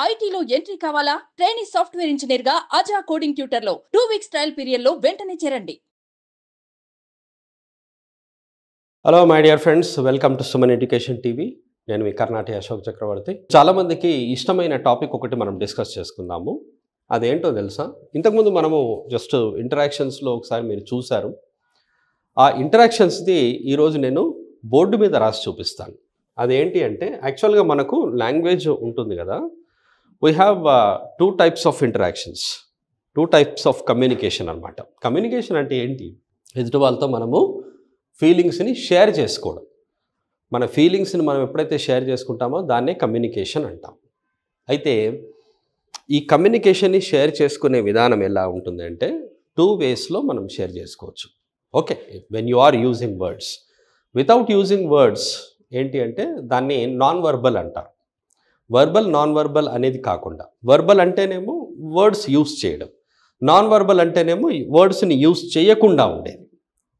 ఐటీలో ఎంట్రీ కావాలా? Trainee software engineer గా అజా కోడింగ్ ట్యూటర్ లో 2 వీక్స్ ట్రయల్ పీరియడ్ లో వెంటనే చేరండి. Hello my dear friends, welcome to Suman education TV. నేను మీ కర్ణాటి అశోక్ చక్రవర్తి. చాలామందికి ఇష్టమైన టాపిక్ ఒకటి మనం డిస్కస్ చేసుకుందాము. అదేంటో తెలుసా? ఇంతకుముందు మనము జస్ట్ ఇంటరాక్షన్స్లో ఒకసారి మీరు చూశారు. ఆ ఇంటరాక్షన్స్ది ఈరోజు నేను బోర్డు మీద రాసి చూపిస్తాను. అదేంటి అంటే, యాక్చువల్గా మనకు లాంగ్వేజ్ ఉంటుంది కదా, we have 2 types of interactions, 2 types of communication అనమాట. కమ్యూనికేషన్ అంటే ఏంటి? ఎదుటి వాళ్ళతో మనము ఫీలింగ్స్ని షేర్ చేసుకోవడం. మన ఫీలింగ్స్ని మనం ఎప్పుడైతే షేర్ చేసుకుంటామో దాన్నే కమ్యూనికేషన్ అంటాం. అయితే ఈ కమ్యూనికేషన్ని షేర్ చేసుకునే విధానం ఎలా ఉంటుంది అంటే, 2 waysలో మనం షేర్ చేసుకోవచ్చు. Okay, when you are using words. Without using words ఏంటి అంటే దాన్ని నాన్ వర్బల్ అంటారు. వర్బల్ నాన్ వర్బల్ అనేది కాకుండా, వర్బల్ అంటేనేమో వర్డ్స్ యూజ్ చేయడం, నాన్ వర్బల్ అంటేనేమో వర్డ్స్ని యూజ్ చేయకుండా ఉండేది.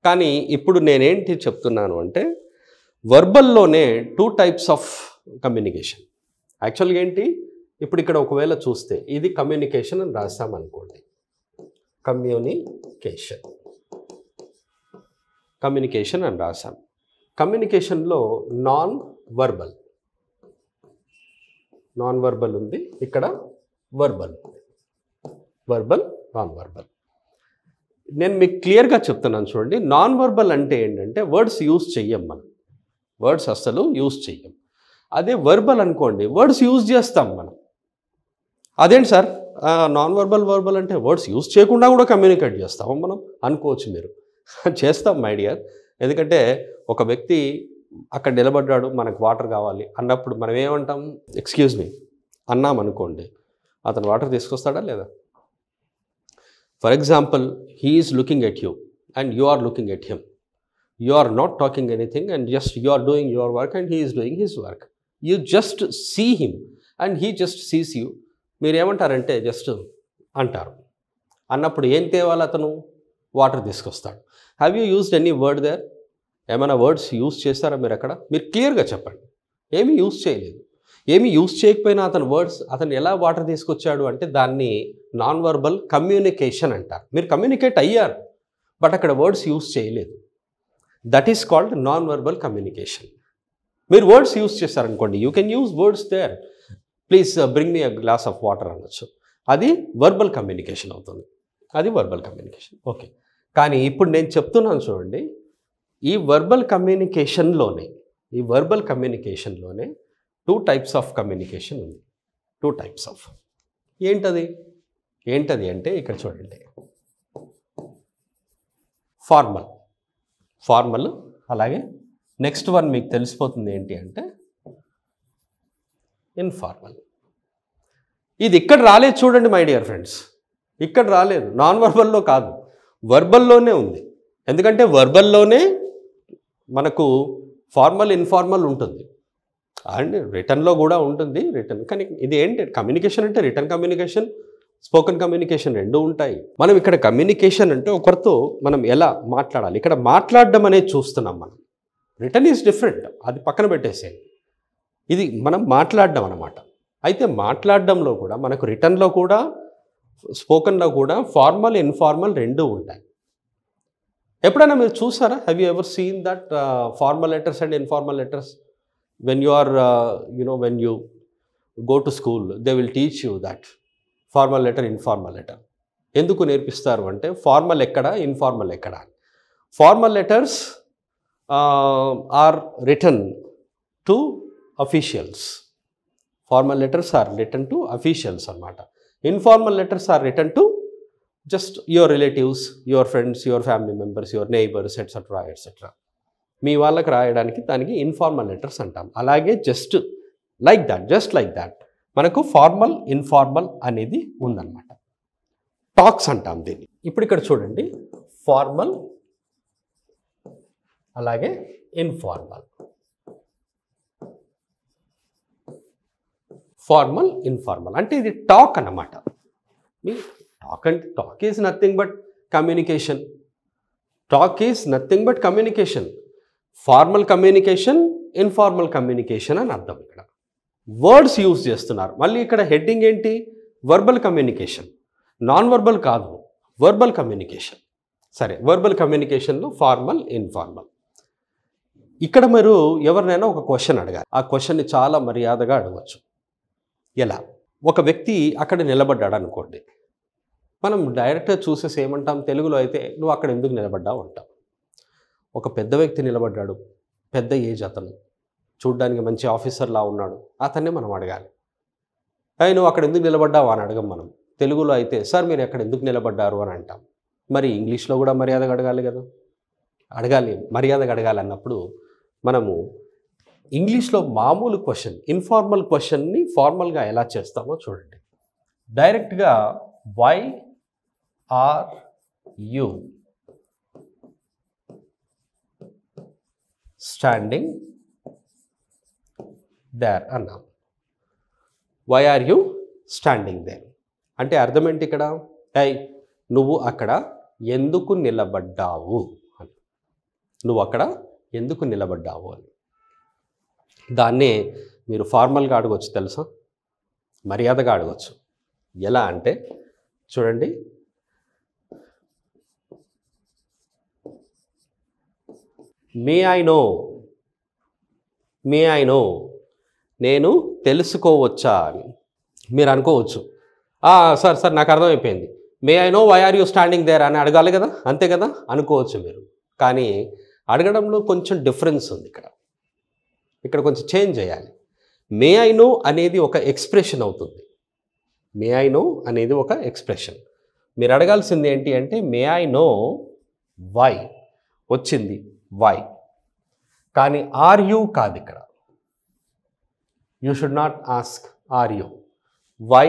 కానీ ఇప్పుడు నేనేంటి చెప్తున్నాను అంటే, వర్బల్లోనే 2 types ఆఫ్ కమ్యూనికేషన్. యాక్చువల్గా ఏంటి, ఇప్పుడు ఇక్కడ ఒకవేళ చూస్తే ఇది కమ్యూనికేషన్ అని రాసామనుకోండి. కమ్యూనికేషన్ అని రాసాం. కమ్యూనికేషన్లో నాన్ వర్బల్ ఉంది, ఇక్కడ వర్బల్ ఉంది. Verbal, non verbal. నేను మీకు క్లియర్గా చెప్తున్నాను చూడండి. నాన్ వర్బల్ అంటే ఏంటంటే వర్డ్స్ యూజ్ చెయ్యం, మనం వర్డ్స్ అస్సలు యూజ్ చెయ్యం. అదే వర్బల్ అనుకోండి, వర్డ్స్ యూజ్ చేస్తాం మనం. అదేంటి సార్, నాన్ వర్బల్ అంటే వర్డ్స్ యూజ్ చేయకుండా కూడా కమ్యూనికేట్ చేస్తాము మనం అనుకోవచ్చు మీరు. చేస్తాం మై డియర్. ఎందుకంటే ఒక వ్యక్తి అక్కడ నిలబడ్డాడు, మనకు వాటర్ కావాలి అన్నప్పుడు మనం ఏమంటాం? ఎక్స్క్యూజ్ మీ అన్నాం అనుకోండి, అతను వాటర్ తీసుకొస్తాడా లేదా? For example, he is looking at you and you are looking at him. You are not talking anything and just you are doing your work and he is doing his work. You just see him and he just sees you. మీరు ఏమంటారంటే just అంటారు. అన్నప్పుడు ఏం తేవాలి? అతను water తీసుకొస్తాడు. Have you used any word there? ఏమైనా words use చేస్తారా మీరు అక్కడ? మీరు క్లియర్గా చెప్పండి. ఏమీ యూజ్ చేయలేదు. ఏమీ యూజ్ చేయకపోయినా అతను ఎలా వాటర్ తీసుకొచ్చాడు అంటే దాన్ని నాన్ వర్బల్ కమ్యూనికేషన్ అంటారు. మీరు కమ్యూనికేట్ అయ్యారు, బట్ అక్కడ వర్డ్స్ యూజ్ చేయలేదు. That is called non verbal communication. మీరు వర్డ్స్ యూజ్ చేస్తారనుకోండి, you can use words there. Please bring me a glass of water అనొచ్చు. అది వర్బల్ కమ్యూనికేషన్ అవుతుంది. అది వర్బల్ కమ్యూనికేషన్. ఓకే, కానీ ఇప్పుడు నేను చెప్తున్నాను చూడండి, ఈ వర్బల్ కమ్యూనికేషన్లోనే 2 types ఆఫ్ కమ్యూనికేషన్ ఉంది. 2 types ఆఫ్. ఏంటది అంటే ఇక్కడ చూడండి, ఫార్మల్, అలాగే నెక్స్ట్ వన్ మీకు తెలిసిపోతుంది ఏంటి అంటే ఇన్ఫార్మల్. ఇది ఇక్కడ రాలేదు చూడండి మై డియర్ ఫ్రెండ్స్, ఇక్కడ రాలేదు. నాన్ వర్బల్లో కాదు, వర్బల్లోనే ఉంది. ఎందుకంటే వర్బల్లోనే మనకు ఫార్మల్ ఇన్ఫార్మల్ ఉంటుంది అండ్ రిటర్న్లో కూడా ఉంటుంది. కానీ ఇది ఏంటి, కమ్యూనికేషన్ అంటే రిటర్న్ కమ్యూనికేషన్, స్పోకెన్ కమ్యూనికేషన్ 2 ఉంటాయి. మనం ఇక్కడ కమ్యూనికేషన్ అంటే ఒకరితో మనం ఎలా మాట్లాడాలి, ఇక్కడ మాట్లాడడం అనేది చూస్తున్నాం మనం. రిటర్న్ ఈజ్ డిఫరెంట్, అది పక్కన పెట్టేసేయండి. ఇది మనం మాట్లాడడం అన్నమాట. అయితే మాట్లాడడంలో కూడా మనకు రిటర్న్లో కూడా స్పోకెన్లో కూడా ఫార్మల్ ఇన్ఫార్మల్ 2 ఉంటాయి. ఎప్పుడైనా మీరు చూసారా? Have you ever seen that formal letters and informal letters? When you are when you go to school they will teach you that formal letter, informal letter. ఎందుకు నేర్పిస్తారు అంటే ఫార్మల్ ఎక్కడ, ఇన్ఫార్మల్ ఎక్కడ. Formal letters are written to officials. Formal letters are written to officials అన్నమాట. Informal letters are written to just your relatives, your friends, your family members, your neighbours etcetera. మీ వాళ్ళకి రాయడానికి దానికి ఇన్ఫార్మల్ లెటర్స్ అంటాం. అలాగే just like that మనకు formal informal అనేది ఉందన్నమాట. టాక్స్ అంటాం దీన్ని. ఇప్పుడు ఇక్కడ చూడండి, ఫార్మల్ అలాగే ఇన్ఫార్మల్. ఫార్మల్ ఇన్ఫార్మల్ అంటే ఇది టాక్ అన్నమాట. Talk is nothing but communication. Formal communication, informal communication అని అర్థం ఇక్కడ. వర్డ్స్ యూజ్ చేస్తున్నారు. మళ్ళీ ఇక్కడ హెడ్డింగ్ ఏంటి? వర్బల్ కమ్యూనికేషన్, నాన్ వర్బల్ కాదు, వర్బల్ కమ్యూనికేషన్. సరే, వర్బల్ కమ్యూనికేషన్లో ఫార్మల్, ఇన్ఫార్మల్. ఇక్కడ మీరు ఎవరినైనా ఒక క్వశ్చన్ అడగాలి. ఆ క్వశ్చన్ని చాలా మర్యాదగా అడగవచ్చు. ఎలా? ఒక వ్యక్తి అక్కడ నిలబడ్డాడు అనుకోండి, మనం డైరెక్ట్గా చూసేసి ఏమంటాం? తెలుగులో అయితే నువ్వు అక్కడ ఎందుకు నిలబడ్డావు అంటాం. ఒక పెద్ద వ్యక్తి నిలబడ్డాడు, పెద్ద ఏజ్ అతను, చూడ్డానికి మంచి ఆఫీసర్లా ఉన్నాడు, అతన్నే మనం అడగాలి. అయ్యి నువ్వు అక్కడ ఎందుకు నిలబడ్డావు అని అడగం మనం. తెలుగులో అయితే సార్ మీరు అక్కడ ఎందుకు నిలబడ్డారు అని అంటాం. మరి ఇంగ్లీష్లో కూడా మర్యాదగా అడగాలి కదా, అడగాలి. మర్యాదగా అడగాలి అన్నప్పుడు మనము ఇంగ్లీష్లో మామూలు క్వశ్చన్, ఇన్ఫార్మల్ క్వశ్చన్ని ఫార్మల్గా ఎలా చేస్తామో చూడండి. డైరెక్ట్గా why are you standing there అన్నాం. Why are you standing there అంటే అర్థం ఏంటి? ఇక్కడ నువ్వు అక్కడ ఎందుకు నిలబడ్డావు అని. నువ్వు అక్కడ ఎందుకు నిలబడ్డావు అని. దాన్నే మీరు ఫార్మల్గా అడగవచ్చు, తెలుసా? మర్యాదగా అడగవచ్చు. ఎలా అంటే చూడండి, మే ఐ నో, నేను తెలుసుకోవచ్చా అని మీరు అనుకోవచ్చు. సార్ నాకు అర్థమైపోయింది, may I know why are you standing there అని అడగాలి కదా, అంతే కదా అనుకోవచ్చు మీరు. కానీ అడగడంలో కొంచెం డిఫరెన్స్ ఉంది. ఇక్కడ కొంచెం చేంజ్ చేయాలి. మే ఐ నో అనేది ఒక ఎక్స్ప్రెషన్ అవుతుంది. మే ఐ నో అనేది ఒక ఎక్స్ప్రెషన్. మీరు అడగాల్సింది ఏంటి అంటే మే ఐ నో వై వచ్చింది, వై. కానీ ఆర్ యూ కాదు ఇక్కడ. You should not ask are you, why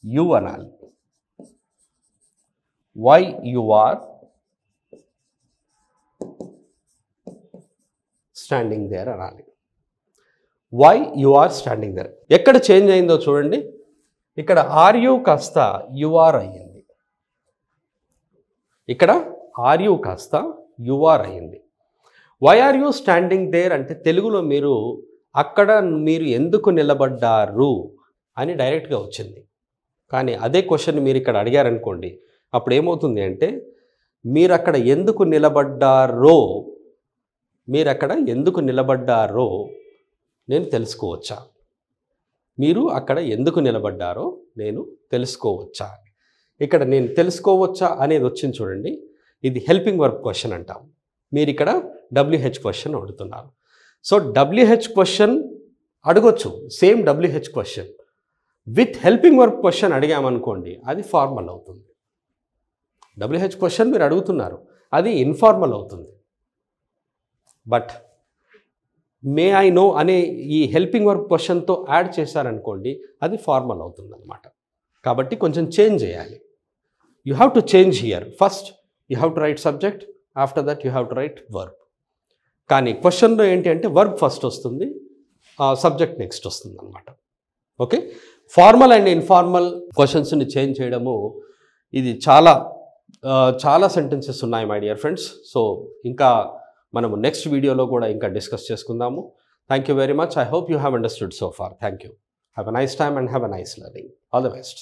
you అనాలి. Why you are standing there అనాలి. Why you are standing there. ఎక్కడ చేంజ్ అయిందో చూడండి. ఇక్కడ ఆర్ యూ కాస్త యు ఆర్ అయ్యింది. ఇక్కడ ఆర్ యూ కాస్త యు ఆర్ అయ్యింది. Why are you standing there అంటే తెలుగులో మీరు అక్కడ మీరు ఎందుకు నిలబడ్డారు అని డైరెక్ట్గా వచ్చింది. కానీ అదే క్వశ్చన్ మీరు ఇక్కడ అడిగారనుకోండి, అప్పుడు ఏమవుతుంది అంటే మీరు అక్కడ ఎందుకు నిలబడ్డారో నేను తెలుసుకోవచ్చా? మీరు అక్కడ ఎందుకు నిలబడ్డారో నేను తెలుసుకోవచ్చా? ఇక్కడ నేను తెలుసుకోవచ్చా అనేది వచ్చింది చూడండి. ఇది హెల్పింగ్ వర్బ్ క్వశ్చన్ అంటాం. మీరు ఇక్కడ WH క్వశ్చన్ అడుగుతున్నారు. సో WH క్వశ్చన్ అడగొచ్చు, same WH question with helping verb question అడిగామనుకోండి, అది ఫార్మల్ అవుతుంది. WH క్వశ్చన్ మీరు అడుగుతున్నారు, అది ఇన్ఫార్మల్ అవుతుంది. బట్ మే ఐ నో అనే ఈ హెల్పింగ్ వర్బ్ క్వశ్చన్తో యాడ్ చేశారనుకోండి, అది ఫార్మల్ అవుతుంది అన్నమాట. కాబట్టి కొంచెం చేంజ్ చేయాలి. You have to change here. First you have to write subject, after that you have to write verb. కానీ క్వశ్చన్లో ఏంటి అంటే వర్బ్ ఫస్ట్ వస్తుంది, సబ్జెక్ట్ నెక్స్ట్ వస్తుంది అన్నమాట. ఓకే, ఫార్మల్ అండ్ ఇన్ఫార్మల్ క్వశ్చన్స్ని చేంజ్ చేయడము, ఇది చాలా సెంటెన్సెస్ ఉన్నాయి మై డియర్ ఫ్రెండ్స్. సో ఇంకా మనము నెక్స్ట్ వీడియోలో కూడా ఇంకా డిస్కస్ చేసుకుందాము. Thank you very much. I hope you have understood so far. Thank you. Have a nice time and have a nice learning. All the best.